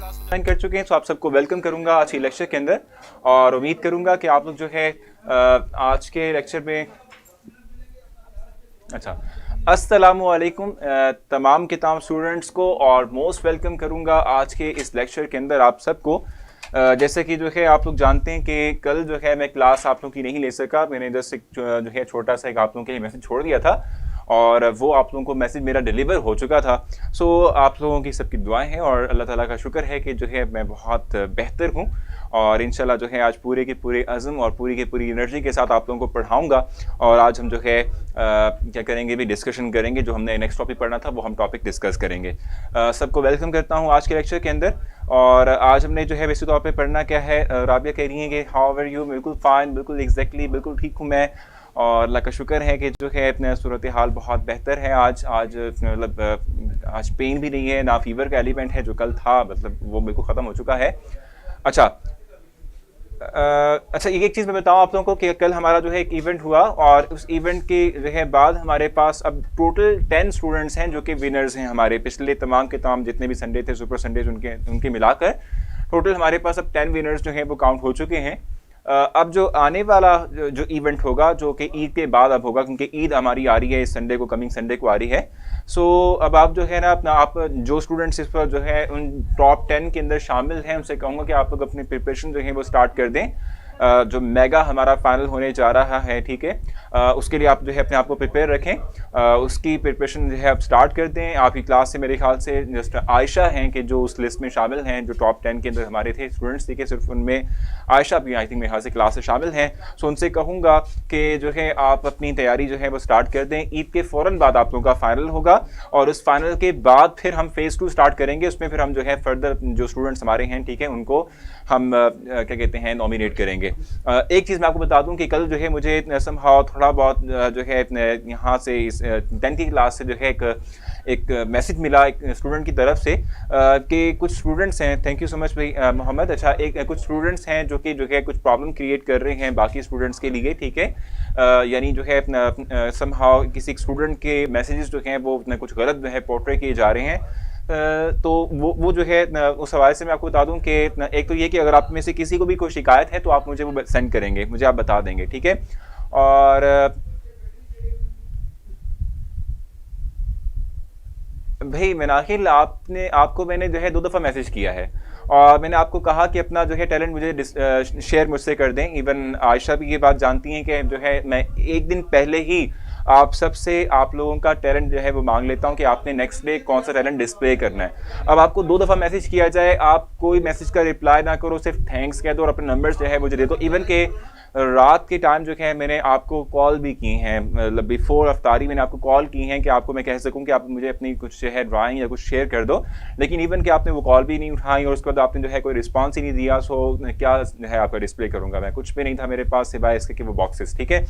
Join कर चुके हैं तो आप सबको वेलकम करूंगा आज के लेक्चर के अंदर और उम्मीद करूंगा कि आप लोग जो है आज के लेक्चर में अस्सलामु अलैकुम तमाम किताब स्टूडेंट्स को और मोस्ट वेलकम करूंगा आज के इस लेक्चर के अंदर आप सबको। जैसे कि जो है आप लोग जानते हैं कि कल जो है मैं क्लास आप लोगों की नहीं ले सका, मैंने जस्ट एक जो है छोटा सा एक आप लोगों के लिए मैसेज छोड़ दिया था और वो आप लोगों को मैसेज मेरा डिलीवर हो चुका था। सो आप लोगों की सबकी दुआएं हैं और अल्लाह ताला का शुक्र है कि जो है मैं बहुत बेहतर हूँ और इंशाल्लाह जो है आज पूरे के पूरे अज़्म और पूरी की पूरी एनर्जी के साथ आप लोगों को पढ़ाऊँगा। और आज हम जो है क्या करेंगे भी डिस्कशन करेंगे, जो हमने नेक्स्ट टॉपिक पढ़ना था वो हम टॉपिक डिस्कस करेंगे। सबको वेलकम करता हूँ आज के लेक्चर के अंदर। और आज हमने जो है वैसे तौर पे पढ़ना क्या है, राबिया कह रही है कि हाउ आर यू, बिल्कुल फ़ाइन, बिल्कुल एग्जैक्टली बिल्कुल ठीक हूँ मैं और अल्लाह का शुक्र है कि जो है अपना सूरत हाल बहुत बेहतर है। आज मतलब आज पेन भी नहीं है, ना फीवर का एलिमेंट है जो कल था, मतलब वो बिल्कुल ख़त्म हो चुका है। अच्छा एक चीज़ मैं बताऊँ आप लोगों को कि कल हमारा जो है एक इवेंट हुआ और उस इवेंट के जो है बाद हमारे पास अब टोटल 10 स्टूडेंट्स हैं जो कि विनर्स हैं। हमारे पिछले तमाम के तमाम जितने भी संडे थे, सुपर संडेज, उनके मिलाकर टोटल हमारे पास अब 10 विनर्स जो हैं वो काउंट हो चुके हैं। अब जो आने वाला जो इवेंट होगा जो कि ईद के बाद अब होगा, क्योंकि ईद हमारी आ रही है इस संडे को, कमिंग संडे को आ रही है। सो अब आप जो है ना अपना आप जो स्टूडेंट्स इस पर जो है उन टॉप 10 के अंदर शामिल हैं उनसे कहूँगा कि आप लोग अपनी प्रिपरेशन जो है वो स्टार्ट कर दें। जो मेगा हमारा फाइनल होने जा रहा है, ठीक है, उसके लिए आप जो है अपने आप को प्रिपेयर रखें, उसकी प्रिपरेशन जो है आप स्टार्ट कर दें। आपकी क्लास से मेरे ख्याल से जस्ट आयशा हैं कि जो उस लिस्ट में शामिल हैं, जो टॉप 10 के अंदर हमारे थे स्टूडेंट्स, ठीक है, सिर्फ उनमें आयशा भी आई थिंक मेरे ख्याल से क्लास से शामिल हैं। सो उनसे कहूँगा कि जो है आप अपनी तैयारी जो है वो स्टार्ट कर दें। ईद के फ़ौरन बाद आप लोगों का फाइनल होगा और उस फाइनल के बाद फिर हम फेज़ 2 स्टार्ट करेंगे। उसमें फिर हम जो है फर्दर जो स्टूडेंट्स हमारे हैं, ठीक है, उनको हम क्या कहते हैं नॉमिनेट करेंगे। एक चीज़ मैं आपको बता दूं कि कल जो है मुझे समहाउ थोड़ा बहुत जो है यहाँ से इस 10th की क्लास से जो है एक मैसेज मिला एक स्टूडेंट की तरफ से कि कुछ स्टूडेंट्स हैं, थैंक यू सो मच भाई मोहम्मद। अच्छा, कुछ स्टूडेंट्स हैं जो कि कुछ प्रॉब्लम क्रिएट कर रहे हैं बाकी स्टूडेंट्स के लिए, ठीक है, यानी जो है अपना समहाउ किसी स्टूडेंट के मैसेजेस जो हैं वो कुछ गलत जो है पोर्ट्रे किए जा रहे हैं। तो वो जो है उस हवाले से मैं आपको बता दूं कि एक तो ये कि अगर आप में से किसी को भी कोई शिकायत है तो आप मुझे वो सेंड करेंगे, मुझे आप बता देंगे, ठीक है। और भाई मनाखिल आपको मैंने जो है 2 दफ़ा मैसेज किया है और मैंने आपको कहा कि अपना जो है टैलेंट मुझे शेयर मुझसे कर दें। इवन आयशा भी ये बात जानती हैं कि जो है मैं एक दिन पहले ही आप सबसे आप लोगों का टैलेंट जो है वो मांग लेता हूं कि आपने नेक्स्ट डे कौन सा टैलेंट डिस्प्ले करना है। अब आपको 2 दफ़ा मैसेज किया जाए, आप कोई मैसेज का रिप्लाई ना करो, सिर्फ थैंक्स कह दो और अपने नंबर्स जो है मुझे दे दो। इवन के रात के टाइम जो है मैंने आपको कॉल भी की हैं, मतलब बिफोर अफ्तारी मैंने आपको कॉल की हैं कि आपको मैं कह सकूं कि आप मुझे अपनी कुछ जो है ड्राइंग या कुछ शेयर कर दो, लेकिन इवन कि आपने वो कॉल भी नहीं उठाई और उसके बाद आपने जो है कोई रिस्पॉन्स ही नहीं दिया। सो क्या जो है आपका डिस्प्ले करूंगा मैं, कुछ भी नहीं था मेरे पास सिवाय इसके कि वो बॉक्सेस, ठीक है।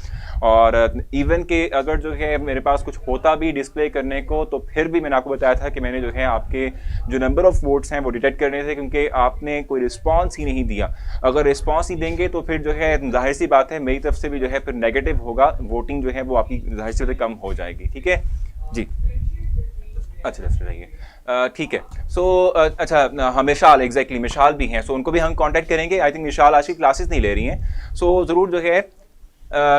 और इवन के अगर जो है मेरे पास कुछ होता भी डिस्प्ले करने को तो फिर भी मैंने आपको बताया था कि मैंने जो है आपके जो नंबर ऑफ वोट्स हैं वो डिटेक्ट करने थे, क्योंकि आपने कोई रिस्पॉन्स ही नहीं दिया। अगर रिस्पॉन्स ही देंगे तो फिर जो है जाहिर सी बात है मेरी तरफ से भी जो है फिर नेगेटिव होगा, वोटिंग जो है वो आपकी जाहिर सी कम हो जाएगी, ठीक है जी। अच्छा लेफ्ट रहिए, ठीक है। सो अच्छा हाँ मिशाल, एग्जैक्टली मिशाल भी हैं, सो उनको भी हम कांटेक्ट करेंगे। आई थिंक मिशाल आज की क्लासेस नहीं ले रही हैं, सो ज़रूर जो है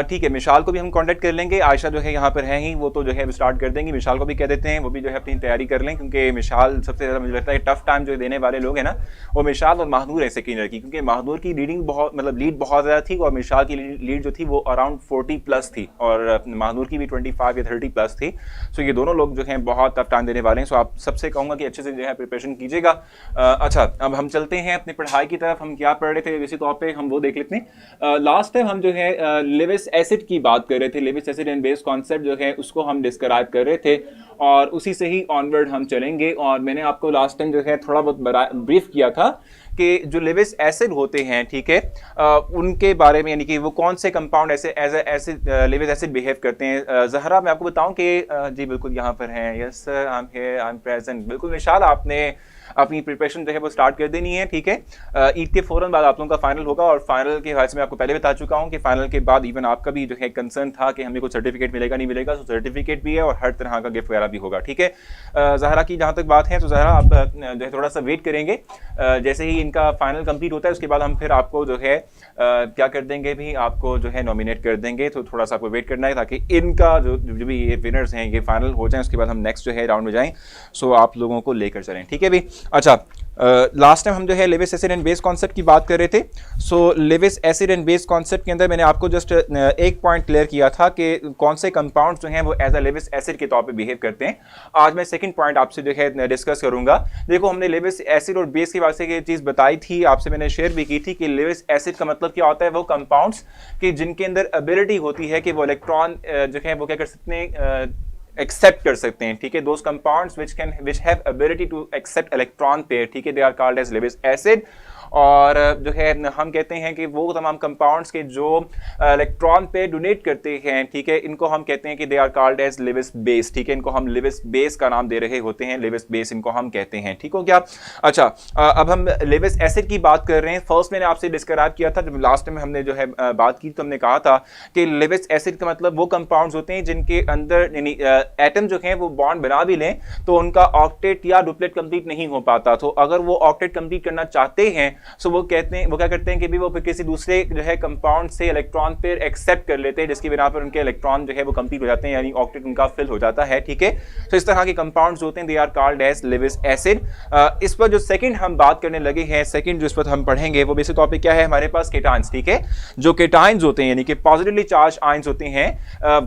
ठीक है मिशाल को भी हम कांटेक्ट कर लेंगे। आयशा जो है यहाँ पर है ही, वो तो जो है स्टार्ट कर देंगी। मिशाल को भी कह देते हैं वो भी जो है अपनी तैयारी कर लें, क्योंकि मिशाल सबसे ज़्यादा मुझे लगता है टफ टाइम जो देने वाले लोग हैं ना वो मिशाल और महानूर है सेकेंडर की, क्योंकि महानूर की लीडिंग बहुत मतलब लीड बहुत ज़्यादा थी और मिशाल की लीड जो थी वो अराउंड 40+ थी और महानूर की भी 25 या 30+ थी। सो ये दोनों लोग जो हैं बहुत टफ टाइम देने वाले हैं। सो आप सबसे कहूँगा कि अच्छे से जो है प्रिपरेशन कीजिएगा। अच्छा अब हम चलते हैं अपनी पढ़ाई की तरफ। हम क्या पढ़ रहे थे वैसे तौर पर हम वो देख लेते हैं। लास्ट टाइम हम जो है लेविस एसिड की बात कर रहे थे, Levi's acid and base concept जो है उसको हम डिस्क्राइब कर रहे थे और उसी से ही ऑनवर्ड हम चलेंगे। और मैंने आपको लास्ट टाइम जो है थोड़ा बहुत ब्रीफ किया था कि जो लेविस एसिड होते हैं, ठीक है, उनके बारे में, यानी कि वो कौन से कंपाउंड ऐसे as a Lewis acid behave करते हैं। जहरा मैं आपको बताऊं कि जी बिल्कुल यहाँ पर हैं, yes I am here, I am present. बिल्कुल विशाल आपने अपनी प्रिपरेशन जो है वो स्टार्ट कर देनी है, ठीक है। ईद के फौरन बाद आप लोगों का फाइनल होगा, और फाइनल के हवाले से मैं आपको पहले बता चुका हूँ कि फाइनल के बाद इवन आपका भी जो है कंसर्न था कि हमें कुछ सर्टिफिकेट मिलेगा नहीं मिलेगा, तो सर्टिफिकेट भी है और हर तरह का गिफ्ट वगैरह भी होगा, ठीक है। ज़हरा की जहाँ तक बात है, तो ज़हरा आप जो है थोड़ा सा वेट करेंगे, जैसे ही इनका फाइनल कंप्लीट होता है उसके बाद हम फिर आपको जो है क्या कर देंगे भी, आपको जो है नॉमिनेट कर देंगे, तो थोड़ा सा आपको वेट करना है ताकि इनका जो भी ये विनर्स हैं ये फाइनल हो जाएं, उसके बाद हम नेक्स्ट जो है राउंड में जाएं, सो आप लोगों को लेकर चलें, ठीक है भी। अच्छा, लास्ट टाइम हम जो है Lewis acid and base concept की बात कर रहे थे। So Lewis acid and base concept के अंदर मैंने आपको जस्ट एक पॉइंट क्लियर किया था कि कौन से कंपाउंड्स जो हैं वो एज अ लेविस एसिड के तौर पे बिहेव करते हैं। आज मैं सेकंड पॉइंट आपसे जो है डिस्कस करूंगा। देखो, हमने लेविस एसिड और बेस की बात से ये चीज़ बताई थी, आपसे मैंने शेयर भी की थी कि लेविस एसिड का मतलब क्या होता है, वो कंपाउंड्स कि जिनके अंदर एबिलिटी होती है कि वो इलेक्ट्रॉन जो है वो क्या कर सकते हैं, एक्सेप्ट कर सकते हैं, ठीक है। Those compounds which have ability to accept electron pair, ठीक है, they are called as Lewis acid. और जो है हम कहते हैं कि वो तमाम कंपाउंड्स के जो इलेक्ट्रॉन पे डोनेट करते हैं, ठीक है, इनको हम कहते हैं कि they are called as Lewis base, ठीक है। इनको हम लेविस बेस का नाम दे रहे होते हैं, लेविस बेस इनको हम कहते हैं, ठीक हो क्या। अच्छा, अब हम लेविस एसिड की बात कर रहे हैं। फर्स्ट मैंने आपसे डिस्क्राइब किया था, जब लास्ट में हमने जो है बात की तो हमने कहा था कि लेविस एसिड का मतलब वो कंपाउंड्स होते हैं जिनके अंदर यानी एटम जो है वो बॉन्ड बना भी लें तो उनका ऑक्टेट या डुप्लेट कंप्लीट नहीं हो पाता। तो अगर वो ऑक्टेट कंप्लीट करना चाहते हैं, सो वो कहते हैं, वो क्या करते हैं कि भी वो फिर किसी दूसरे जो है कंपाउंड से इलेक्ट्रॉन पेयर एक्सेप्ट कर लेते हैं, जिसकी बिना पर उनके इलेक्ट्रॉन जो है वो कंप्लीट हो जाते हैं, यानी ऑक्टेट उनका फिल हो जाता है, ठीक है। तो इस तरह के कंपाउंड्स होते हैं, they are called as Lewis acid. इस पर जो सेकंड हम बात करने लगे हैं, सेकंड जो इस पर हम पढ़ेंगे वो बेसिक टॉपिक क्या है हमारे पास, केटाइंस, ठीक है। जो केटाइंस होते हैं यानी कि पॉजिटिवली चार्ज आयंस होते हैं,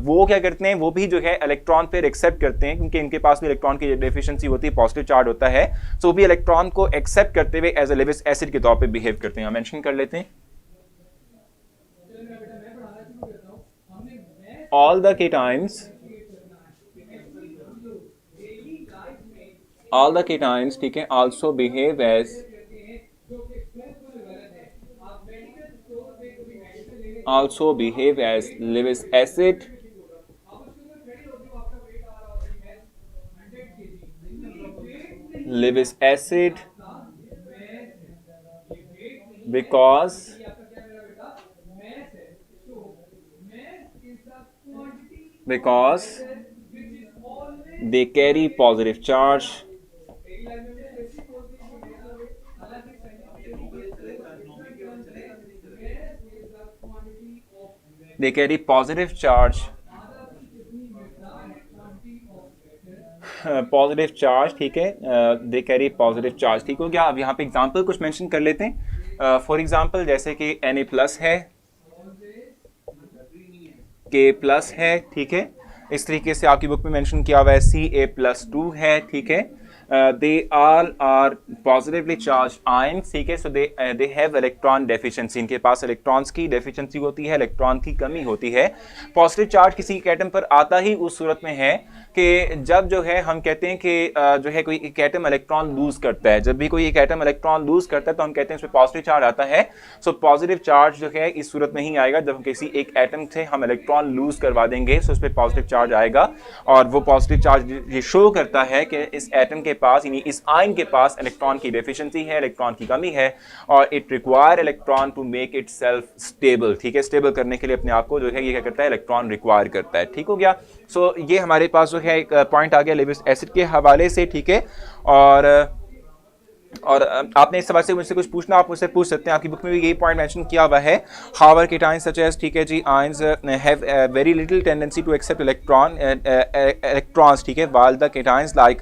वो क्या करते हैं, वो भी जो है इलेक्ट्रॉन पेयर एक्सेप्ट करते हैं, क्योंकि इनके पास भी इलेक्ट्रॉन की डेफिशिएंसी होती है, पॉजिटिव चार्ज होता है, सो भी इलेक्ट्रॉन को एक्सेप्ट करते हुए एज अ लेविस एसिड के तौर पे बिहेव करते हैं। मेंशन कर लेते हैं ऑल द केटाइंस, ठीक है, also behave as Lewis acid because they carry positive charge, positive charge, ठीक है, दे कैरी पॉजिटिव चार्ज, ठीक हो गया। अब यहाँ पे एग्जांपल कुछ मेंशन कर लेते हैं। फॉर एग्जांपल जैसे कि Na+ है, K+ है, ठीक है। इस तरीके से आपकी बुक में मेंशन किया हुआ है Ca+2 है, ठीक है। They all are positively charge ions, ठीक है। So they have electron deficiency, इनके पास इलेक्ट्रॉन्स की डेफिशिएंसी होती है, इलेक्ट्रॉन की कमी होती है। पॉजिटिव चार्ज किसी एटम पर आता ही उस सूरत में है कि जब जो है हम कहते हैं कि जो है कोई एक एटम इलेक्ट्रॉन लूज करता है, जब भी कोई एक एटम इलेक्ट्रॉन लूज करता है तो हम कहते हैं उसमें पॉजिटिव चार्ज आता है। सो पॉजिटिव चार्ज जो है इस सूरत में ही आएगा जब किसी एक एटम से हम इलेक्ट्रॉन लूज करवा देंगे, सो उस पर पॉजिटिव चार्ज आएगा। और वो पॉजिटिव चार्ज ये शो करता है कि इस एटम के पास यानी इस आयन के पास इलेक्ट्रॉन की डेफिशिएंसी है, इलेक्ट्रॉन की कमी है, और it require electron to make itself stable, ठीक है। स्टेबल करने के लिए अपने आप को जो है ये क्या करता है, इलेक्ट्रॉन रिक्वायर करता है, ठीक हो गया। सो ये हमारे पास जो है एक पॉइंट आ गया लेविस एसिड के हवाले से, ठीक है। और आपने इस सवाल से मुझसे कुछ पूछना, आप मुझसे पूछ सकते हैं। आपकी बुक में भी यही पॉइंट मेंशन किया हुआ है। हाउएवर केटाइंस सच एज, ठीक है जी, ions have very little tendency to accept electrons, ठीक है, व्हाइल द केटाइंस लाइक,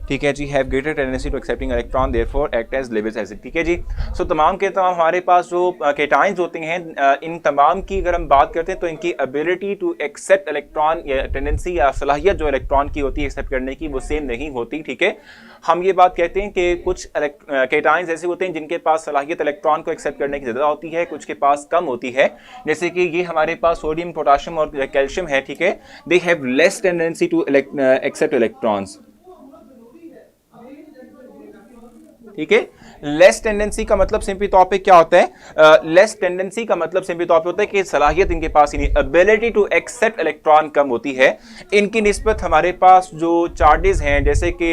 ठीक है जी, have greater tendency to accepting electron, therefore act as Lewis acid, ठीक है जी। सो तमाम के तमाम हमारे पास जो केटाइंस होते हैं, इन तमाम की अगर हम बात करते हैं तो इनकी एबिलिटी टू एक्सेप्ट इलेक्ट्रॉन या टेंडेंसी या सलाहियत जो इलेक्ट्रॉन की होती है एक्सेप्ट करने की, वो सेम नहीं होती, ठीक है। हम ये बात कहते हैं कि कुछ केटाइंस ऐसे होते हैं जिनके पास सलाहियत इलेक्ट्रॉन को एक्सेप्ट करने की ज़्यादा होती है, कुछ के पास कम होती है। जैसे कि ये हमारे पास सोडियम, पोटाशियम और कैल्शियम है, ठीक है, they have less tendency to accept electrons. ठीक है। लेस टेंडेंसी का मतलब सिंपली तौर पे क्या होता है? लेस टेंडेंसी का मतलब सिंपली तौर पे होता है कि सलाहियत इनके पास ही नहीं, एबिलिटी टू एक्सेप्ट इलेक्ट्रॉन कम होती है। इनकी निस्बत हमारे पास जो चार्जेस हैं, जैसे कि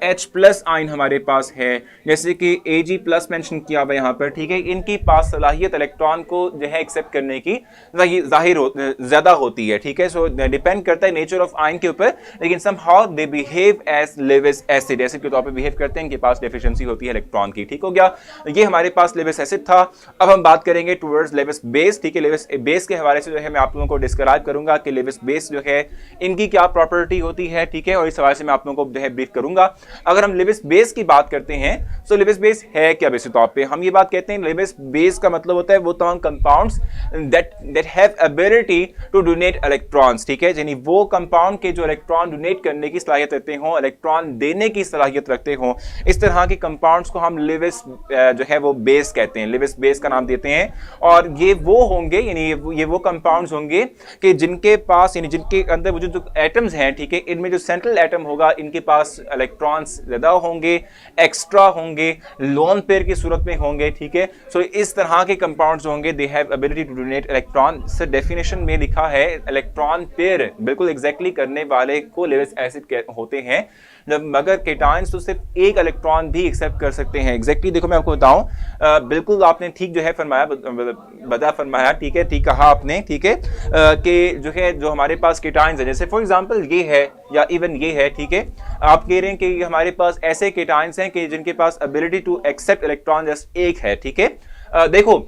H प्लस आइन हमारे पास है, जैसे कि Ag प्लस मेंशन किया हुआ यहाँ पर, ठीक है, इनकी पास सलाहियत इलेक्ट्रॉन को जो है एक्सेप्ट करने की जाहिर ज्यादा होती है, ठीक है। सो डिपेंड करता है नेचर ऑफ आइन के ऊपर, लेकिन somehow they behave as Lewis acid, acid के तौर पे बिहेव करते हैं, इनके पास डेफिशिएंसी होती है इलेक्ट्रॉन की, ठीक हो गया। ये हमारे पास लेविस एसिड था। अब हम बात करेंगे टुवर्ड्स लेविस बेस, ठीक है। लेविस बेस के हवाले से जो है मैं आप लोगों को डिस्क्राइब करूंगा कि लेविस बेस जो है इनकी क्या प्रॉपर्टी होती है, ठीक है, और इस हवाले से मैं आप लोगों को जो है ब्रीफ करूंगा। अगर हम लेविस बेस की बात करते हैं, तो लेविस बेस है क्या? बेसिक तौर पे हम ये बात कहते हैं, लेविस बेस का मतलब होता है वो तमाम compounds that have ability to donate electrons, ठीक है, यानी वो कंपाउंड के जो इलेक्ट्रॉन डोनेट करने की सलाहियत रखते हो, इलेक्ट्रॉन देने की सलाहियत रखते हो, इस तरह के कंपाउंड्स को हम लेविस जो है वो बेस कहते हैं, लेविस बेस का नाम देते हैं। और ये वो होंगे, यानी ये वो कंपाउंड्स होंगे कि जिनके पास, यानी जिनके अंदर वो जो एटम्स हैं, ठीक है, इनमें जो सेंट्रल एटम होगा इनके पास इलेक्ट्रॉन्स ज्यादा होंगे, एक्स्ट्रा होंगे, लोन पेयर की सूरत में होंगे, ठीक है। सो इस तरह के कंपाउंड्स होंगे, they have ability to donate electron. से डेफिनेशन में लिखा है इलेक्ट्रॉन पेयर बिल्कुल एग्जैक्टली करने वाले को लेविस एसिड होते हैं, मगर केटायंस तो सिर्फ एक इलेक्ट्रॉन भी एक्सेप्ट कर सकते हैं। एग्जैक्टली देखो मैं आपको बताऊं, बिल्कुल आपने ठीक जो है फरमाया, बता फरमाया, ठीक है, ठीक कहा आपने, ठीक है, कि जो है जो हमारे पास केटायंस है, जैसे फॉर एग्जांपल ये है या इवन ये है, ठीक है, आप कह रहे हैं कि हमारे पास ऐसे केटायंस हैं कि जिनके पास ability to accept electron just एक है, ठीक है। देखो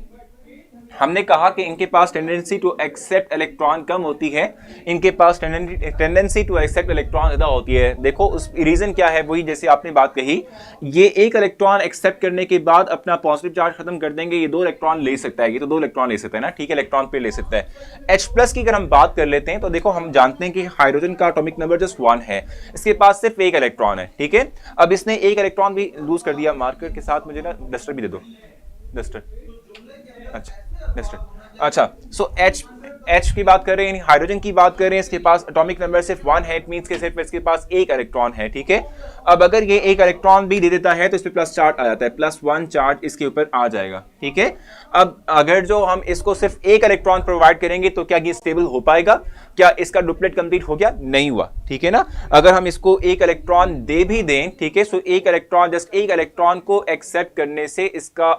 हमने कहा कि इनके पास टेंडेंसी टू एक्सेप्ट इलेक्ट्रॉन कम होती है, इनके पास टेंडेंसी टू एक्सेप्ट इलेक्ट्रॉन ज्यादा होती है। देखो उस रीजन क्या है, वही जैसे आपने बात कही, ये एक इलेक्ट्रॉन एक्सेप्ट करने के बाद अपना पॉजिटिव चार्ज खत्म कर देंगे, ये दो इलेक्ट्रॉन ले सकता है, ये तो दो इलेक्ट्रॉन ले सकता है ना, ठीक है, इलेक्ट्रॉन पे ले सकता है। H प्लस की अगर हम बात कर लेते हैं तो देखो हम जानते हैं कि हाइड्रोजन का एटॉमिक नंबर जस्ट 1 है, इसके पास सिर्फ एक इलेक्ट्रॉन है, ठीक है। अब इसने एक इलेक्ट्रॉन भी लूज कर दिया, मार्कर के साथ मुझे ना डस्टर भी दे दो, डस्टर, अच्छा डस्टर, अच्छा। सो H की बात कर रहे हैं, हाइड्रोजन की बात कर रहे हैं, इसके पास एटॉमिक नंबर सिर्फ 1 है, इट मींस के सिर्फ इसके पास एक इलेक्ट्रॉन है, ठीक है। अब अगर ये एक इलेक्ट्रॉन भी दे देता है तो इस पे प्लस चार्ज आ जाता है, +1 चार्ज इसके ऊपर आ जाएगा, ठीक है। अब अगर जो हम इसको सिर्फ एक इलेक्ट्रॉन प्रोवाइड करेंगे तो क्या ये स्टेबल हो पाएगा? क्या इसका डुप्लेट कंप्लीट हो गया? नहीं हुआ, ठीक है ना। अगर हम इसको एक इलेक्ट्रॉन दे भी दें, ठीक है, सो एक इलेक्ट्रॉन, जस्ट एक इलेक्ट्रॉन को एक्सेप्ट करने से इसका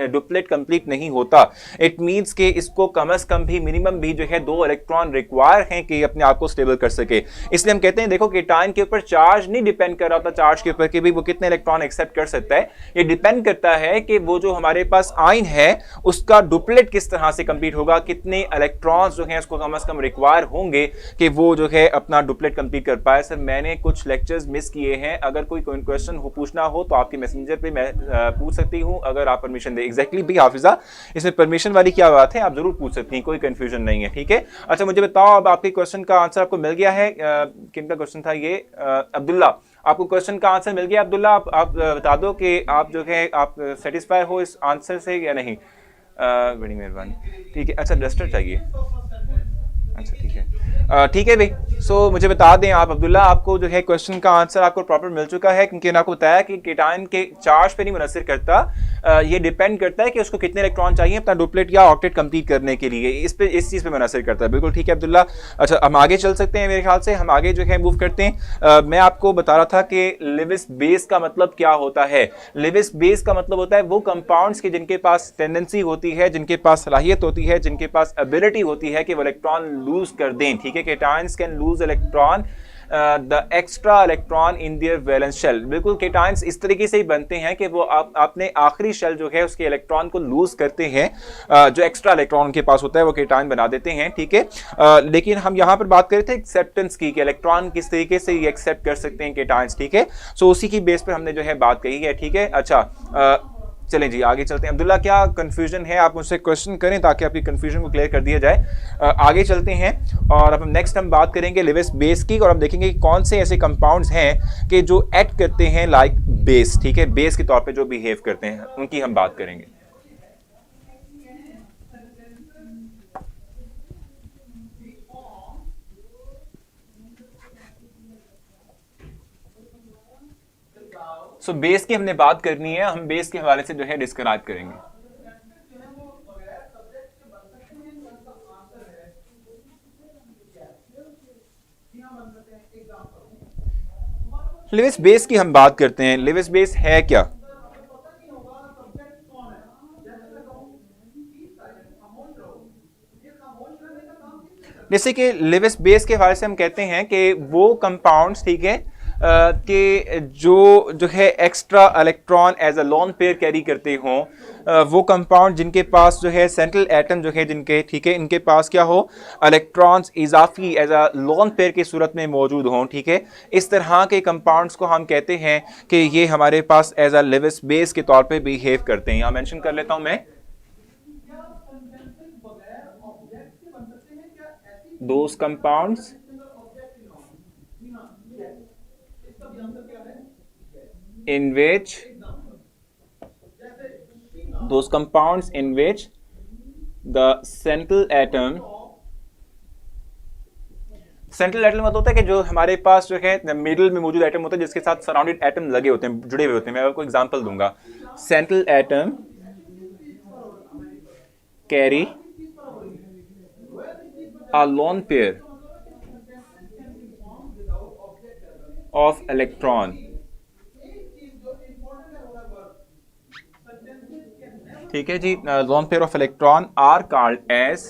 डुप्लेट कंप्लीट नहीं होता। इट मींस के इसको कम से कम भी, मिनिमम भी जो है 2 इलेक्ट्रॉन रिक्वायर हैं कि अपने आप को स्टेबल कर सके। इसलिए हम कहते हैं देखो केटायन के ऊपर चार्ज नहीं डिपेंड कर रहा होता, चार्ज के ऊपर कि भी वो कितने इलेक्ट्रॉन एक्सेप्ट कर सकता है, ये डिपेंड करता है कि वो जो हमारे पास आयन है उसका डुप्लेट किस तरह से कंप्लीट होगा, कितने इलेक्ट्रॉन्स जो हैं उसको कम से कम रिक्वायर होंगे कि वो जो है अपना डुप्लेट कंप्लीट कर पाए। सर मैंने कुछ लेक्चर्स मिस किए हैं, अगर कोई क्वेश्चन हो पूछना हो तो आपके मैसेंजर पे मैं पूछ सकती हूं, अगर आप परमिशन दे। एग्जैक्टली भी हाफिजा, इसमें परमिशन वाली क्या बात है, आप जरूर पूछ सकती हैं, कोई कंफ्यूजन नहीं है, ठीक है। अच्छा मुझे बताओ, अब आपके क्वेश्चन का आंसर आपको मिल गया है? किन का क्वेश्चन था ये? अब्दुल्ला, आपको क्वेश्चन का आंसर मिल गया? अब्दुल्ला आप बता दो कि आप जो है आप सेटिस्फाई हो इस आंसर से या नहीं? बड़ी मेहरबानी, ठीक है। अच्छा डस्टर चाहिए, अच्छा ठीक है, ठीक है भाई। सो मुझे बता दें आप अब्दुल्ला, आपको जो है क्वेश्चन का आंसर आपको प्रॉपर मिल चुका है, क्योंकि मैंने आपको बताया कि केटायन के चार्ज पे नहीं मुनसर करता, ये डिपेंड करता है कि उसको कितने इलेक्ट्रॉन चाहिए अपना डुप्लेट या ऑक्टेट कंप्लीट करने के लिए, इस चीज़ पे मुनसर करता है। बिल्कुल ठीक है अब्दुल्ला। अच्छा हम आगे चल सकते हैं, मेरे ख्याल से हम आगे जो है मूव करते हैं। मैं आपको बता रहा था कि लेविस बेस का मतलब क्या होता है। लेविस बेस का मतलब होता है वो कंपाउंड्स के जिनके पास टेंडेंसी होती है, जिनके पास सलाहियत होती है, जिनके पास एबिलिटी होती है कि वो इलेक्ट्रॉन लूज कर दें, ठीक है। Cations can lose electron the extra electron in their valence shell. बिल्कुल केटायंस इस तरीके से ही बनते हैं कि वो अपने आखिरी शेल जो है उसके इलेक्ट्रॉन को लूज करते हैं, जो एक्स्ट्रा इलेक्ट्रॉन उनके पास होता है वो केटायन बना देते हैं, ठीक है। लेकिन हम यहाँ पर बात कर रहे थे एक्सेप्टेंस की, कि इलेक्ट्रॉन किस तरीके से एक्सेप्ट कर सकते हैं केटायंस, ठीक है। सो उसी की बेस पर हमने जो है बात कही है, ठीक है। अच्छा चलें जी आगे चलते हैं। अब्दुल्ला क्या कंफ्यूजन है, आप मुझसे क्वेश्चन करें ताकि आपकी कंफ्यूजन को क्लियर कर दिया जाए। आगे चलते हैं और अब नेक्स्ट हम बात करेंगे लेविस बेस की, और हम देखेंगे कि कौन से ऐसे कंपाउंड्स हैं कि जो एक्ट करते हैं लाइक बेस, ठीक है, बेस के तौर पे जो बिहेव करते हैं उनकी हम बात करेंगे। सो बेस की हमने बात करनी है, हम बेस के हवाले से जो है डिस्क्राइब करेंगे। लिविस बेस की हम बात करते हैं। लिविस बेस है क्या? जैसे कि लिविस बेस के हवाले से हम कहते हैं कि वो कंपाउंड्स, ठीक है, कि जो है extra electron as a lone pair carry करते हों, वो कंपाउंड जिनके पास जो है सेंट्रल एटम जो है जिनके, ठीक है, इनके पास क्या हो, इलेक्ट्रॉन्स इजाफी एज अ लोन पेयर की सूरत में मौजूद हों, ठीक है, इस तरह के कंपाउंड्स को हम कहते हैं कि ये हमारे पास एज अ लिविस बेस के तौर पे बिहेव करते हैं। यहाँ मेंशन कर लेता हूं मैं, those compounds in which the central atom मतलब होता है कि जो हमारे पास जो है मिडिल में मौजूद एटम होता है जिसके साथ सराउंडेड एटम लगे होते हैं, जुड़े हुए होते हैं। मैं आपको एग्जांपल दूंगा। Central atom carry a lone pair of electron, ठीक है जी, lone pair of electron are called as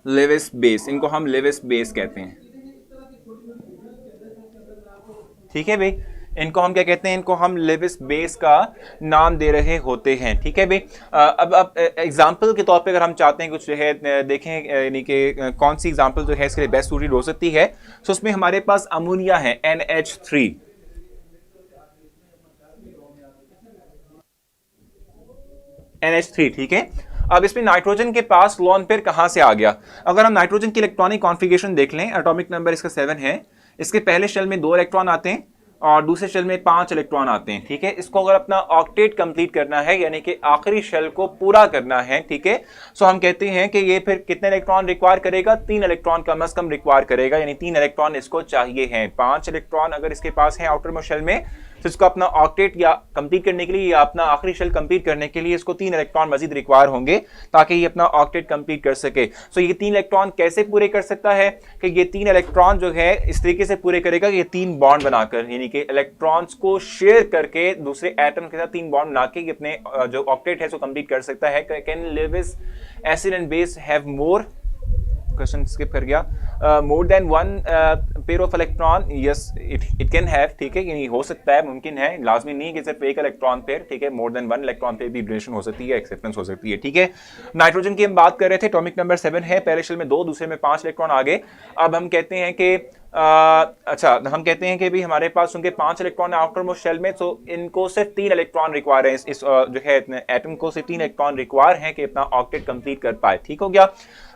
Lewis base. इनको हम लिविस बेस कहते हैं, ठीक है भाई, इनको हम क्या कहते हैं, इनको हम लिविस बेस का नाम दे रहे होते हैं, ठीक है भाई। अब एग्जांपल के तौर पे अगर हम चाहते हैं कुछ जो है देखें, यानी कि कौन सी एग्जांपल जो है इसके लिए बेस्ट सूटेड हो सकती है, तो उसमें हमारे पास अमोनिया है, NH3, ठीक है। अब इसमें नाइट्रोजन के पास लोन पेयर कहां से आ गया? अगर हम नाइट्रोजन की इलेक्ट्रॉनिक कॉन्फ़िगरेशन देख लें, एटॉमिक नंबर इसका 7 है, इसके पहले शेल में 2 इलेक्ट्रॉन आते हैं और दूसरे शेल में 5 इलेक्ट्रॉन आते हैं, ठीक है। इसको अगर अपना ऑक्टेट कंप्लीट करना है, यानी कि आखिरी शेल को पूरा करना है, ठीक है, सो हम कहते हैं कि ये फिर कितने इलेक्ट्रॉन रिक्वायर करेगा? 3 इलेक्ट्रॉन कम से कम रिक्वायर करेगा, यानी 3 इलेक्ट्रॉन इसको चाहिए हैं। 5 इलेक्ट्रॉन अगर इसके पास है आउटर मोस्ट शेल में, तो इसको अपना ऑक्टेट या कंप्लीट करने के लिए या अपना आखिरी शेल कंप्लीट करने के लिए इसको 3 इलेक्ट्रॉन मजीद रिक्वायर होंगे ताकि ये अपना ऑक्टेट कंप्लीट कर सके। सो ये 3 इलेक्ट्रॉन कैसे पूरे कर सकता है कि ये 3 इलेक्ट्रॉन जो है इस तरीके से पूरे करेगा कि ये 3 बॉन्ड बनाकर, यानी कि इलेक्ट्रॉन्स को शेयर करके दूसरे एटम के साथ 3 बॉन्ड बना के अपने जो ऑक्टेट है उसको कंप्लीट कर सकता है। Can Lewis acid and base have more, question skip कर गया, more than 1 pair of electron? Yes, it can have, ठीक है, यानी हो सकता है, मुमकिन है, लाजमी नहीं कि सिर्फ एक इलेक्ट्रॉन पेयर, ठीक है, मोर देन 1 इलेक्ट्रॉन पेयर भी डोनेशन हो सकती है, एक्सेप्टेंस हो सकती है, ठीक है। नाइट्रोजन की हम बात कर रहे थे, एटॉमिक नंबर 7 है, पहले शेल में 2, दूसरे में 5 इलेक्ट्रॉन आ गए। अब हम कहते हैं कि अच्छा, हम कहते हैं कि भी हमारे पास उनके 5 इलेक्ट्रॉन आउटर मोस्ट शेल में, तो इनको सिर्फ 3 इलेक्ट्रॉन रिक्वायर है, इस जो है एटम को सिर्फ 3 इलेक्ट्रॉन रिक्वायर है कि अपना ऑक्टेट कंप्लीट कर पाए, ठीक हो गया।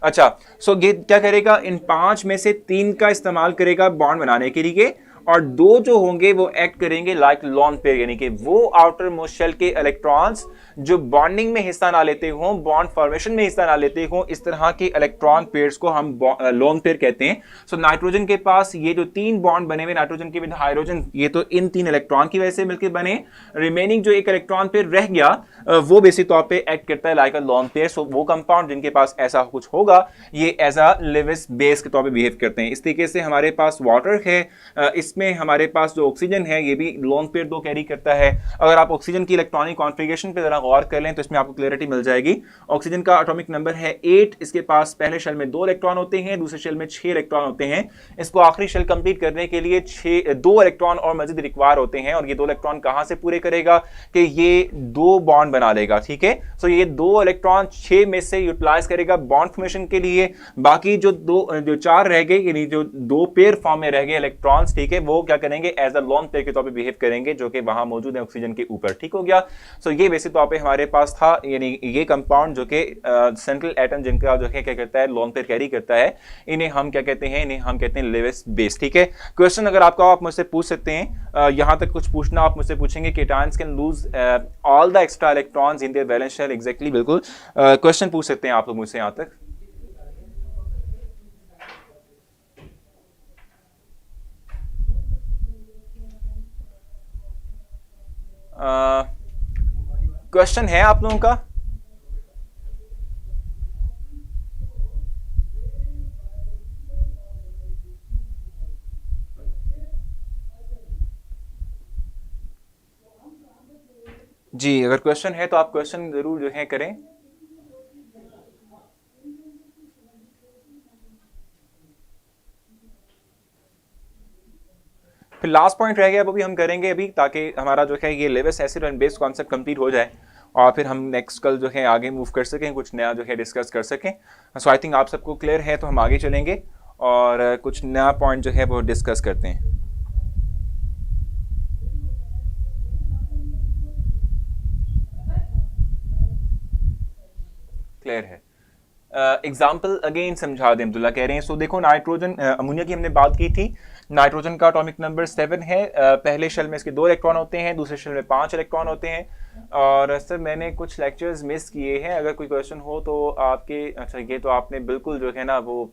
अच्छा, सो ये क्या करेगा, इन 5 में से 3 का इस्तेमाल करेगा बॉन्ड बनाने के लिए और 2 जो होंगे वो एक्ट करेंगे लाइक लोन पेयर, यानी कि वो आउटर मोस्ट शेल के इलेक्ट्रॉन्स जो बॉन्डिंग में हिस्सा ना लेते हों, बॉन्ड फॉर्मेशन में हिस्सा ना लेते हों, इस तरह के इलेक्ट्रॉन पेयर्स को हम लोन पेयर कहते हैं। सो नाइट्रोजन के पास ये जो 3 बॉन्ड बने हुए नाइट्रोजन के विद हाइड्रोजन, ये तो इन 3 इलेक्ट्रॉन की वजह से मिलकर बने, रिमेनिंग जो एक इलेक्ट्रॉन पेयर रह गया वो बेसिक तौर पे एक्ट करता है लाइक अ लोन पेयर। सो वो कंपाउंड जिनके पास ऐसा कुछ होगा ये एज अ लिविस बेस के तौर पे बिहेव करते हैं। इस तरीके से हमारे पास वाटर है, इसमें हमारे पास जो ऑक्सीजन है ये भी लोन पेयर 2 कैरी करता है। अगर आप ऑक्सीजन की इलेक्ट्रॉनिक कॉन्फ़िगरेशन पे जरा गौर कर लें तो इसमें आपको क्लैरिटी मिल जाएगी। ऑक्सीजन का एटॉमिक नंबर है 8, इसके पास पहले शेल में 2 इलेक्ट्रॉन होते हैं, दूसरे शेल में 6 इलेक्ट्रॉन होते हैं। इसको आखिरी शेल कंप्लीट करने के लिए 2 इलेक्ट्रॉन और मजीद रिक्वायर होते हैं और ये 2 इलेक्ट्रॉन कहां से पूरे करेगा कि ये 2 बॉन्ड बना लेगा, ठीक है। सो ये 2 इलेक्ट्रॉन 6 में से यूटिलाइज करेगा बॉन्ड फॉर्मेशन के लिए, बाकी जो 4 रह गए, यानी जो 2 पेयर फॉर्म में रह गए इलेक्ट्रॉन्स, ठीक है, वो क्या करेंगे, एज अ लोन पेयर के तौर पे बिहेव करेंगे जो कि वहां मौजूद है ऑक्सीजन के ऊपर। ठीक हो गया। सो ये बेसिक तौर पे हमारे पास था, यानी ये कंपाउंड जो कि सेंट्रल एटम जिनका जो है क्या कहता है लोन पेयर कैरी करता है, इन्हें हम क्या कहते हैं, इन्हें हम कहते हैं लेविस बेस। ठीक है। क्वेश्चन अगर आपका आप मुझसे पूछ सकते हैं, यहां तक कुछ पूछना आप मुझसे पूछेंगे कि cations can lose all the extra electrons in their valence shell. Exactly, बिल्कुल क्वेश्चन पूछ सकते हैं आप लोग मुझसे यहां तक। क्वेश्चन है आप लोगों का? जी, अगर क्वेश्चन है तो आप क्वेश्चन जरूर जो है करें। फिर लास्ट पॉइंट रह गया, वो भी हम करेंगे अभी, ताकि हमारा जो है ये Levi's acid and base concept complete हो जाए और फिर हम नेक्स्ट कल जो है आगे मूव कर सकें, कुछ नया जो है डिस्कस कर सकें। सो आई थिंक आप सबको क्लियर है, तो हम आगे चलेंगे और कुछ नया पॉइंट जो है वो डिस्कस करते हैं। क्लियर है। एग्जाम्पल अगेन समझा दें, अब्दुल्ला कह रहे हैं। सो देखो, नाइट्रोजन अमोनिया की हमने बात की थी। नाइट्रोजन का एटॉमिक नंबर 7 है। पहले शेल में इसके 2 इलेक्ट्रॉन होते हैं, दूसरे शेल में 5 इलेक्ट्रॉन होते हैं। और सर मैंने कुछ लेक्चर्स मिस किए हैं, अगर कोई क्वेश्चन हो तो आपके, अच्छा ये तो आपने बिल्कुल जो है ना वो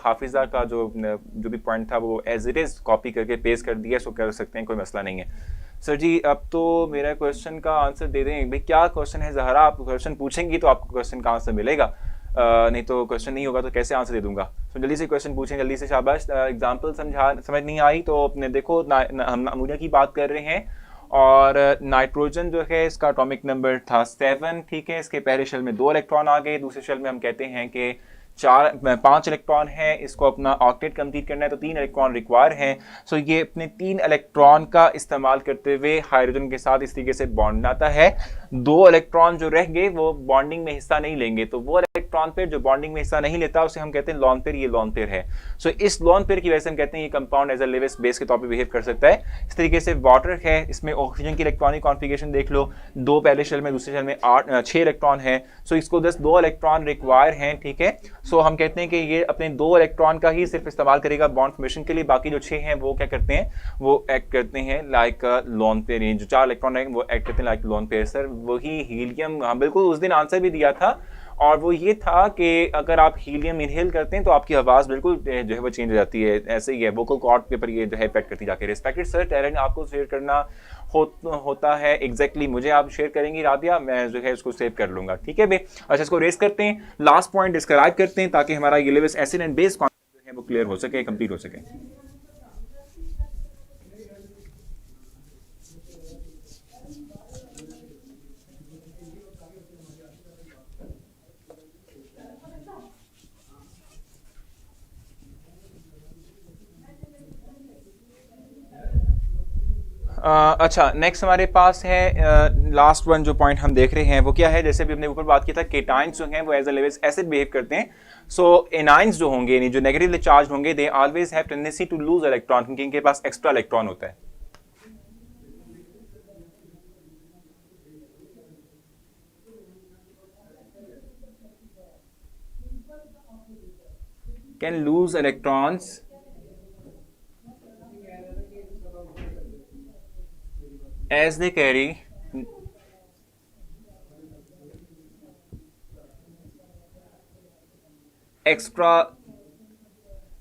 हाफिज़ा का जो भी पॉइंट था वो एज इट इज़ कॉपी करके पेस्ट कर दिया, सो कर सकते हैं, कोई मसला नहीं है। सर जी अब तो मेरा क्वेश्चन का आंसर दे दें भाई। क्या क्वेश्चन है ज़हरा? आप क्वेश्चन पूछेंगी तो आपको क्वेश्चन का आंसर मिलेगा, नहीं तो क्वेश्चन नहीं होगा तो कैसे आंसर दे दूंगा। तो जल्दी से क्वेश्चन पूछें, जल्दी से, शाबाश। एग्जांपल समझ नहीं आई तो अपने देखो, हम अमोनिया की बात कर रहे हैं और नाइट्रोजन जो है इसका एटॉमिक नंबर था 7। ठीक है। इसके पहले शेल में 2 इलेक्ट्रॉन आ गए, दूसरे शेल में हम कहते हैं कि 5 इलेक्ट्रॉन है। इसको अपना ऑक्टेट कंप्लीट करना है तो 3 इलेक्ट्रॉन रिक्वायर हैं। सो ये अपने 3 इलेक्ट्रॉन का इस्तेमाल करते हुए हाइड्रोजन के साथ इस तरीके से बॉन्ड बनाता है। 2 इलेक्ट्रॉन जो रह गए वो बॉन्डिंग में हिस्सा नहीं लेंगे, तो वो इलेक्ट्रॉन पेयर जो बॉन्डिंग में हिस्सा नहीं लेता उसे हम कहते हैं लॉन पेयर। ये लॉन पेयर है। सो इस लॉन पेयर की वजह से हम कहते हैं ये compound as a Lewis base के तौर पे बिहेव कर सकता है। इस तरीके से वाटर है, इसमें ऑक्सीजन की इलेक्ट्रॉनिक कॉन्फ़िगरेशन देख लो, 2 पहले शेल में, दूसरे शेल में 6 इलेक्ट्रॉन है। सो इसको 2 इलेक्ट्रॉन रिक्वायर हैं। ठीक है। सो हम कहते हैं कि ये अपने 2 इलेक्ट्रॉन का ही सिर्फ इस्तेमाल करेगा बॉन्ड फॉर्मेशन के लिए, बाकी जो 6 हैं वो क्या करते हैं, वो एक्ट करते हैं लाइक लॉन पेयर। जो 4 इलेक्ट्रॉन है वो एक्ट करते हैं लाइक लॉन पेयर। सर वही हीलियम, हाँ बिल्कुल, उस दिन आंसर भी दिया था और वो ये था कि अगर आप हीलियम इनहेल करते हैं तो आपकी आवाज़ बिल्कुल जो है वो चेंज हो जाती है। ऐसे ही है, वोकल कॉर्ड के ऊपर ये जो है इफेक्ट करती जाके। रिस्पेक्टेड सर, टैलेंट आपको शेयर करना होता है। एग्जैक्टली, मुझे आप शेयर करेंगी राबिया, मैं जो है उसको सेव कर लूंगा। ठीक है बे। अच्छा, इसको रेस करते हैं, लास्ट पॉइंट डिस्क्राइब करते हैं ताकि हमारा ये Levi's acid and base concept जो है वो क्लियर हो सके, कंप्लीट हो सके। अच्छा, नेक्स्ट हमारे पास है लास्ट वन जो पॉइंट हम देख रहे हैं वो क्या है। जैसे भी हमने ऊपर बात की था, केटाइंस जो हैं वो as a Lewis acid behave करते हैं। सो एनाइंस जो होंगे, यानी जो नेगेटिवली चार्ज होंगे, they always have tendency to lose electron, क्योंकि इनके पास एक्स्ट्रा इलेक्ट्रॉन होता है। Can lose electrons as they carry extra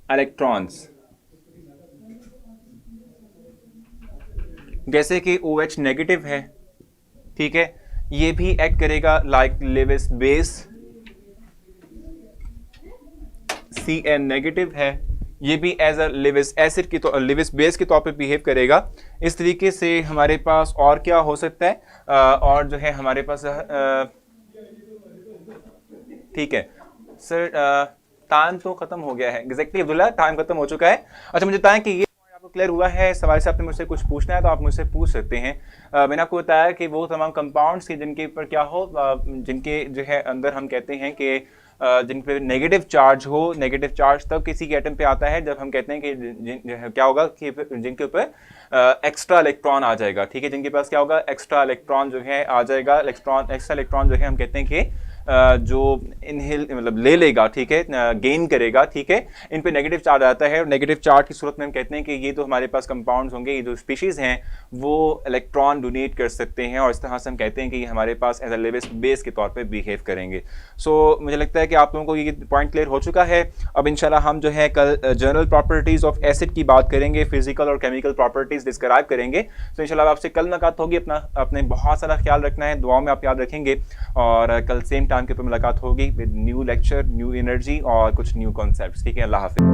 electrons। जैसे कि OH नेगेटिव है, ठीक है, ये भी एक्ट करेगा like Lewis base. Cn negative है, ये भी एज अ लेविस एसिड की तो लेविस बेस के तौर पे बिहेव करेगा। इस तरीके से हमारे पास और क्या हो सकता है, और जो है हमारे पास ठीक है सर, टाइम तो खत्म हो गया है। एग्जैक्टली अब्दुल्ला, टाइम खत्म हो चुका है। अच्छा, मुझे बताएं कि ये आपको क्लियर हुआ है। सवाल से आपने मुझसे कुछ पूछना है तो आप मुझसे पूछ सकते हैं। मैंने आपको बताया कि वो तमाम कंपाउंड्स के जिनके ऊपर क्या हो, जिनके जो है अंदर हम कहते हैं कि जिन पे नेगेटिव चार्ज हो। नेगेटिव चार्ज तब किसी के एटम पे आता है जब हम कहते हैं कि क्या होगा कि जिनके ऊपर एक्स्ट्रा इलेक्ट्रॉन आ जाएगा, ठीक है, जिनके पास क्या होगा, एक्स्ट्रा इलेक्ट्रॉन जो है आ जाएगा। एक्स्ट्रा इलेक्ट्रॉन जो है हम कहते हैं कि जो इनहेल मतलब ले लेगा, ठीक है, गेन करेगा, ठीक है, इन पे नेगेटिव चार्ज आता है। और नेगेटिव चार्ज की सूरत में हम कहते हैं कि ये तो हमारे पास कंपाउंड्स होंगे, ये जो स्पीशीज हैं वो इलेक्ट्रॉन डोनेट कर सकते हैं, और इस तरह से हम कहते हैं कि ये हमारे पास एज अ बेस के तौर पे बिहेव करेंगे। सो मुझे लगता है कि आप लोगों को ये पॉइंट क्लियर हो चुका है। अब इंशाल्लाह हम जो है कल जनरल प्रॉपर्टीज ऑफ एसिड की बात करेंगे, फिजिकल और केमिकल प्रॉपर्टीज डिस्क्राइब करेंगे। तो इंशाल्लाह आपसे कल मुलाकात होगी। अपने बहुत सारा ख्याल रखना है, दुआओं में आप याद रखेंगे, और कल सेम टाइम के ऊपर मुलाकात होगी with new lecture, new energy और कुछ न्यू कॉन्सेप्ट्स। ठीक है, अल्लाह हाफिज़।